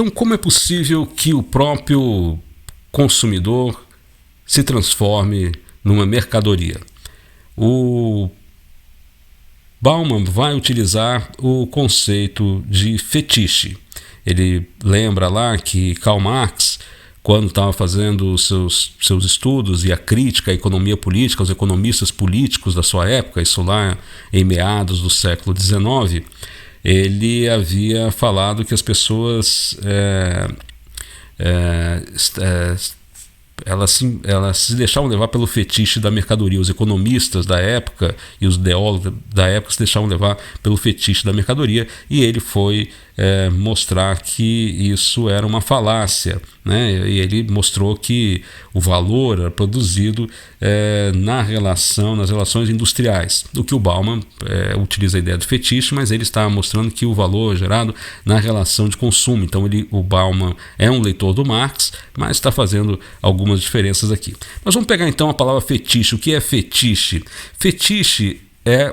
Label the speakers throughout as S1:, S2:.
S1: Então, como é possível que o próprio consumidor se transforme numa mercadoria? O Bauman vai utilizar o conceito de fetiche. Ele lembra lá que Karl Marx, quando estava fazendo os seus estudos e a crítica à economia política, aos economistas políticos da sua época, isso lá em meados do século XIX, ele havia falado que as pessoas elas se deixavam levar pelo fetiche da mercadoria. Os economistas da época e os ideólogos da época se deixavam levar pelo fetiche da mercadoria, e ele foi mostrar que isso era uma falácia, né? E ele mostrou que o valor era produzido nas relações industriais. O que o Bauman utiliza a ideia de fetiche, mas ele está mostrando que o valor é gerado na relação de consumo. Então o Bauman é um leitor do Marx, mas está fazendo algumas diferenças aqui. Mas vamos pegar então a palavra fetiche. O que é fetiche? Fetiche é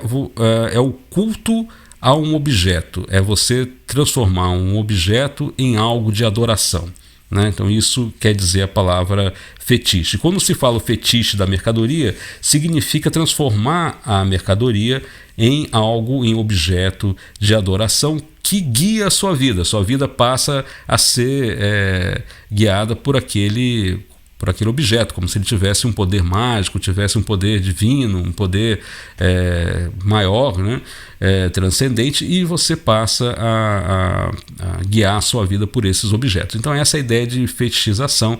S1: o culto a um objeto, é você transformar um objeto em algo de adoração, né? Então isso quer dizer a palavra fetiche. Quando se fala o fetiche da mercadoria, significa transformar a mercadoria em algo, em objeto de adoração que guia a sua vida. Sua vida passa a ser guiada por aquele objeto, como se ele tivesse um poder mágico, tivesse um poder divino, um poder maior, né? Transcendente, e você passa a guiar a sua vida por esses objetos. Então essa é a ideia de fetichização.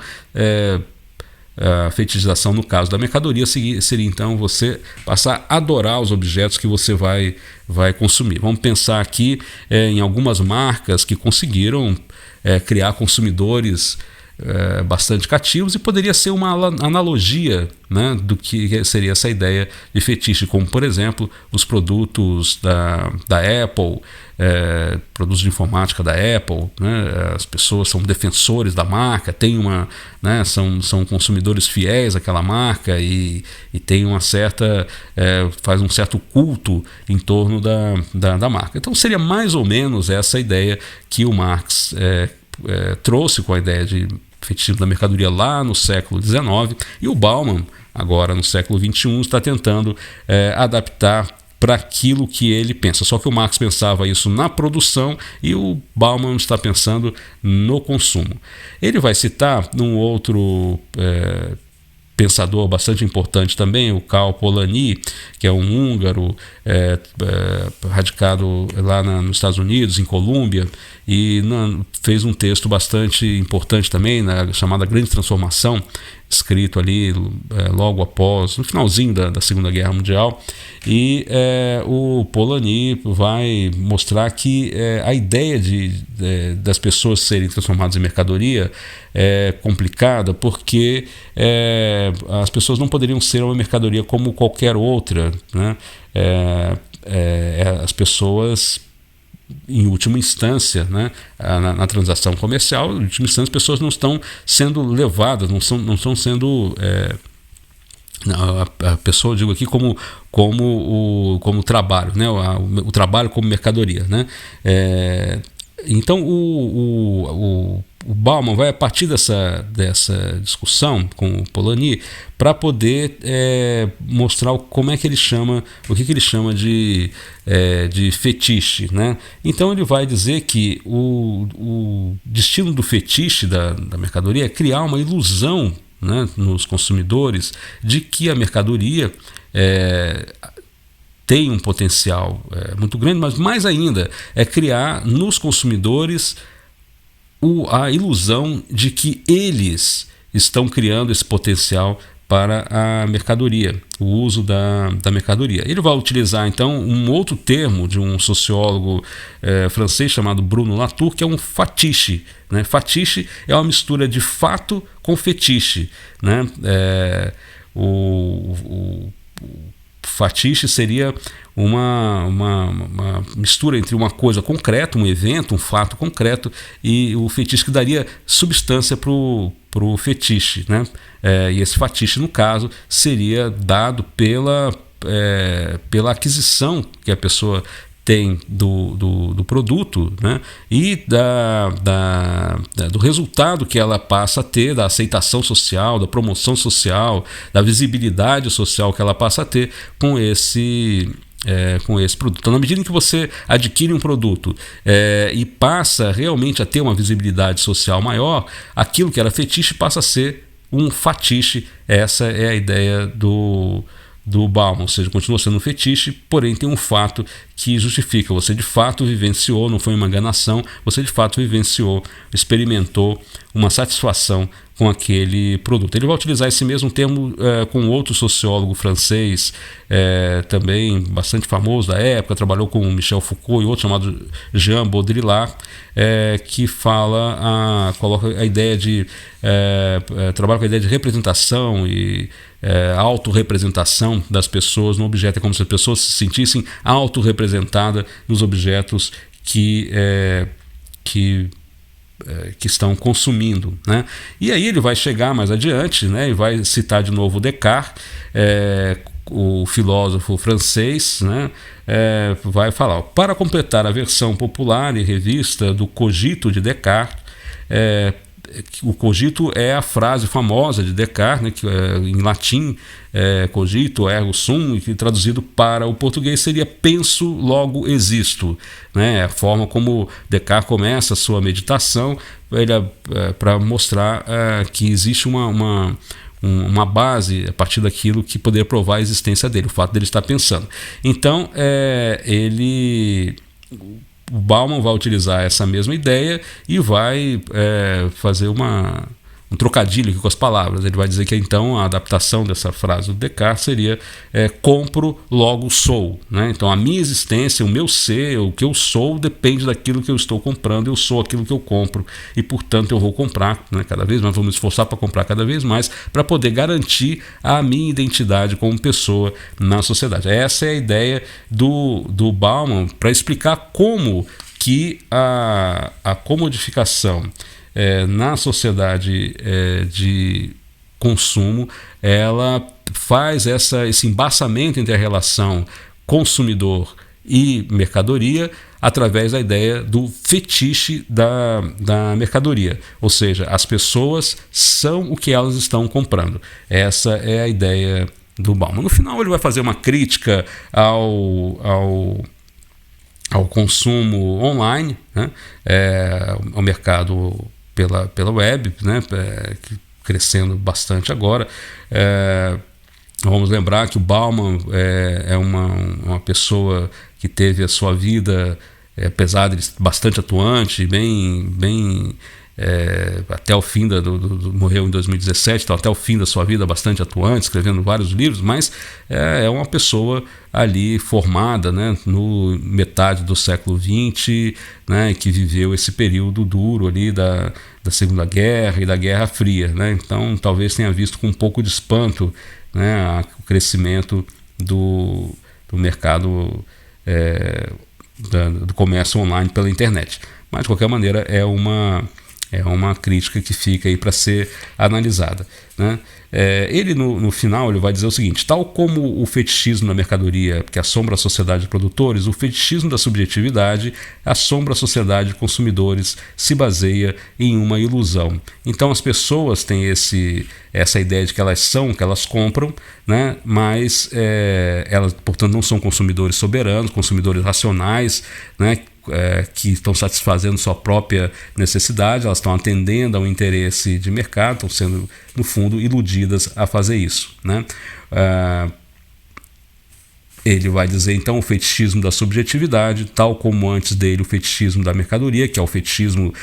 S1: A fetichização, no caso da mercadoria, seria então você passar a adorar os objetos que você vai consumir. Vamos pensar aqui em algumas marcas que conseguiram criar consumidores bastante cativos, e poderia ser uma analogia, né, do que seria essa ideia de fetiche, como por exemplo os produtos da Apple, produtos de informática da Apple, né? As pessoas são defensores da marca, são consumidores fiéis àquela marca e tem uma certa faz um certo culto em torno da marca. Então seria mais ou menos essa ideia que o Marx trouxe com a ideia de fetichismo da mercadoria lá no século XIX, e o Bauman, agora no século XXI, está tentando adaptar para aquilo que ele pensa. Só que o Marx pensava isso na produção e o Bauman está pensando no consumo. Ele vai citar num outro pensador bastante importante também, o Karl Polanyi, que é um húngaro radicado lá nos Estados Unidos, em Colômbia, e fez um texto bastante importante também, na chamada Grande Transformação, escrito ali logo após, no finalzinho da Segunda Guerra Mundial. E o Polanyi vai mostrar que a ideia das pessoas serem transformadas em mercadoria é complicada, porque as pessoas não poderiam ser uma mercadoria como qualquer outra, né? As pessoas, em última instância, né, na transação comercial, em última instância, as pessoas não estão sendo levadas, não estão sendo a pessoa, digo aqui, como trabalho, né, o trabalho como mercadoria, né? Então o Bauman vai, a partir dessa discussão com o Polanyi, para poder mostrar o que ele chama de fetiche, né? Então ele vai dizer que o destino do fetiche da mercadoria é criar uma ilusão, né, nos consumidores de que a mercadoria tem um potencial muito grande, mas mais ainda é criar nos consumidores a ilusão de que eles estão criando esse potencial para a mercadoria, o uso da mercadoria. Ele vai utilizar então um outro termo de um sociólogo francês chamado Bruno Latour, que é um fatiche, né? Fatiche é uma mistura de fato com fetiche, né? O fatiche seria uma mistura entre uma coisa concreta, um evento, um fato concreto, e o fetiche, que daria substância para o fetiche, né? E esse fetiche, no caso, seria dado pela aquisição que a pessoa tem do produto, né, e do resultado que ela passa a ter, da aceitação social, da promoção social, da visibilidade social que ela passa a ter com esse produto. Então, na medida em que você adquire um produto e passa realmente a ter uma visibilidade social maior, aquilo que era fetiche passa a ser um fatiche. Essa é a ideia do Bauman, ou seja, continua sendo um fetiche, porém tem um fato que justifica. Você de fato vivenciou, não foi uma enganação, você de fato vivenciou, experimentou uma satisfação com aquele produto. Ele vai utilizar esse mesmo termo com outro sociólogo francês, também bastante famoso da época, trabalhou com Michel Foucault e outro chamado Jean Baudrillard, que coloca a ideia de trabalha com a ideia de representação e autorrepresentação das pessoas no objeto. É como se as pessoas se sentissem autorrepresentadas nos objetos que estão consumindo, né? E aí ele vai chegar mais adiante, né, e vai citar de novo Descartes, o filósofo francês, né, vai falar: para completar a versão popular e revista do Cogito de Descartes, o cogito é a frase famosa de Descartes, né, que em latim cogito ergo sum, e que traduzido para o português seria penso, logo existo, né? A forma como Descartes começa a sua meditação para mostrar que existe uma base a partir daquilo que poderia provar a existência dele, o fato dele estar pensando. Então, o Bauman vai utilizar essa mesma ideia e vai fazer um trocadilho aqui com as palavras. Ele vai dizer que então a adaptação dessa frase do Descartes seria compro, logo sou, né? Então a minha existência, o meu ser, o que eu sou depende daquilo que eu estou comprando. Eu sou aquilo que eu compro e, portanto, eu vou comprar, né, cada vez mais, vou me esforçar para comprar cada vez mais para poder garantir a minha identidade como pessoa na sociedade. Essa é a ideia do Bauman para explicar como que a comodificação na sociedade de consumo, ela faz esse embaçamento entre a relação consumidor e mercadoria através da ideia do fetiche da mercadoria, ou seja, as pessoas são o que elas estão comprando. Essa é a ideia do Bauman. No final ele vai fazer uma crítica ao consumo online, né, ao mercado pela web, né, crescendo bastante agora. Vamos lembrar que o Bauman é uma pessoa que teve a sua vida, apesar de bastante atuante, bem até o fim morreu em 2017, então até o fim da sua vida bastante atuante, escrevendo vários livros, mas é uma pessoa ali formada, né, no metade do século XX, né, que viveu esse período duro ali da Segunda Guerra e da Guerra Fria, né? Então talvez tenha visto com um pouco de espanto, né, o crescimento do mercado do comércio online pela internet. Mas de qualquer maneira é uma crítica que fica aí para ser analisada, né? Ele no final ele vai dizer o seguinte: tal como o fetichismo da mercadoria que assombra a sociedade de produtores, o fetichismo da subjetividade assombra a sociedade de consumidores, se baseia em uma ilusão. Então as pessoas têm essa ideia de que elas são o que elas compram, né? Mas elas, portanto, não são consumidores soberanos, consumidores racionais, né? Que estão satisfazendo sua própria necessidade, elas estão atendendo ao interesse de mercado, estão sendo, no fundo, iludidas a fazer isso, né? Ele vai dizer então o fetichismo da subjetividade, tal como antes dele o fetichismo da mercadoria, que é o fetichismo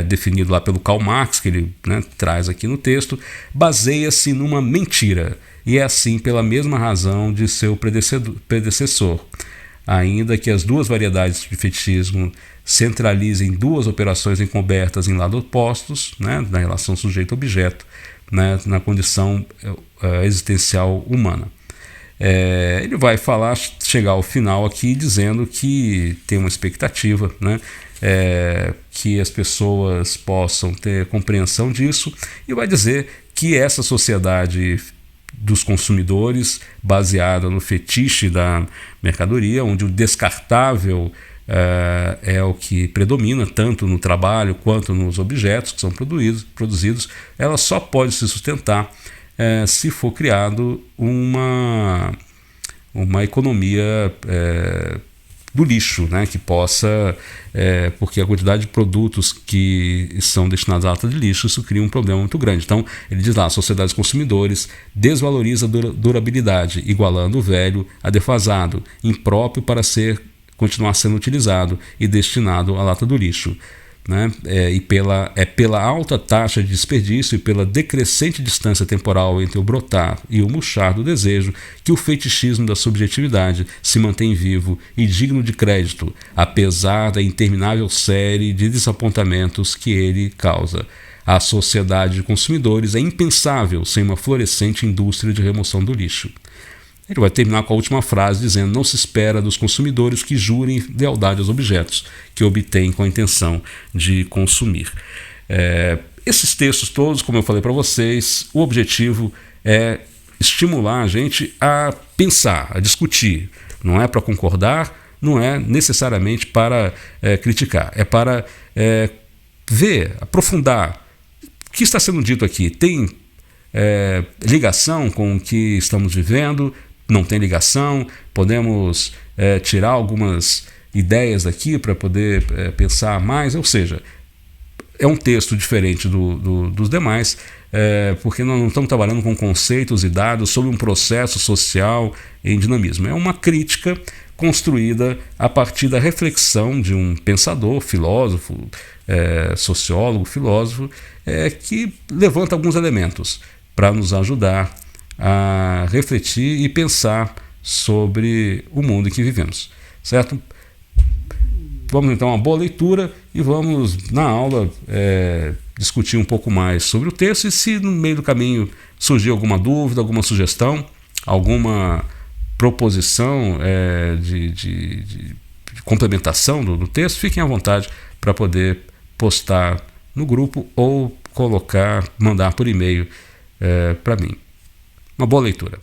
S1: definido lá pelo Karl Marx, que ele, né, traz aqui no texto, baseia-se numa mentira, e é assim pela mesma razão de seu predecessor. Ainda que as duas variedades de fetichismo centralizem duas operações encobertas em lados opostos, né, na relação sujeito-objeto, né, na condição existencial humana. Ele vai chegar ao final aqui dizendo que tem uma expectativa, né, que as pessoas possam ter compreensão disso, e vai dizer que essa sociedade dos consumidores, baseada no fetiche da mercadoria, onde o descartável é o que predomina tanto no trabalho quanto nos objetos que são produzidos, ela só pode se sustentar se for criado uma economia do lixo, né, que possa, porque a quantidade de produtos que são destinados à lata de lixo, isso cria um problema muito grande. Então, ele diz lá, a sociedade dos consumidores desvaloriza a durabilidade, igualando o velho a defasado, impróprio para continuar sendo utilizado e destinado à lata do lixo. Né? Pela alta taxa de desperdício e pela decrescente distância temporal entre o brotar e o murchar do desejo que o fetichismo da subjetividade se mantém vivo e digno de crédito, apesar da interminável série de desapontamentos que ele causa. A sociedade de consumidores é impensável sem uma florescente indústria de remoção do lixo. Ele vai terminar com a última frase dizendo: não se espera dos consumidores que jurem lealdade aos objetos que obtêm com a intenção de consumir. Esses textos todos, como eu falei para vocês, o objetivo é estimular a gente a pensar, a discutir. Não é para concordar, não é necessariamente para criticar, é para ver, aprofundar. O que está sendo dito aqui tem ligação com o que estamos vivendo? Não tem ligação? Podemos tirar algumas ideias daqui para poder pensar mais? Ou seja, é um texto diferente dos demais, porque nós não estamos trabalhando com conceitos e dados sobre um processo social em dinamismo. É uma crítica construída a partir da reflexão de um pensador, filósofo, sociólogo, filósofo, que levanta alguns elementos para nos ajudar a refletir e pensar sobre o mundo em que vivemos, certo? Vamos então a uma boa leitura e vamos na aula discutir um pouco mais sobre o texto, e se no meio do caminho surgir alguma dúvida, alguma sugestão, alguma proposição de complementação do texto, fiquem à vontade para poder postar no grupo ou mandar por e-mail para mim. Uma boa leitura.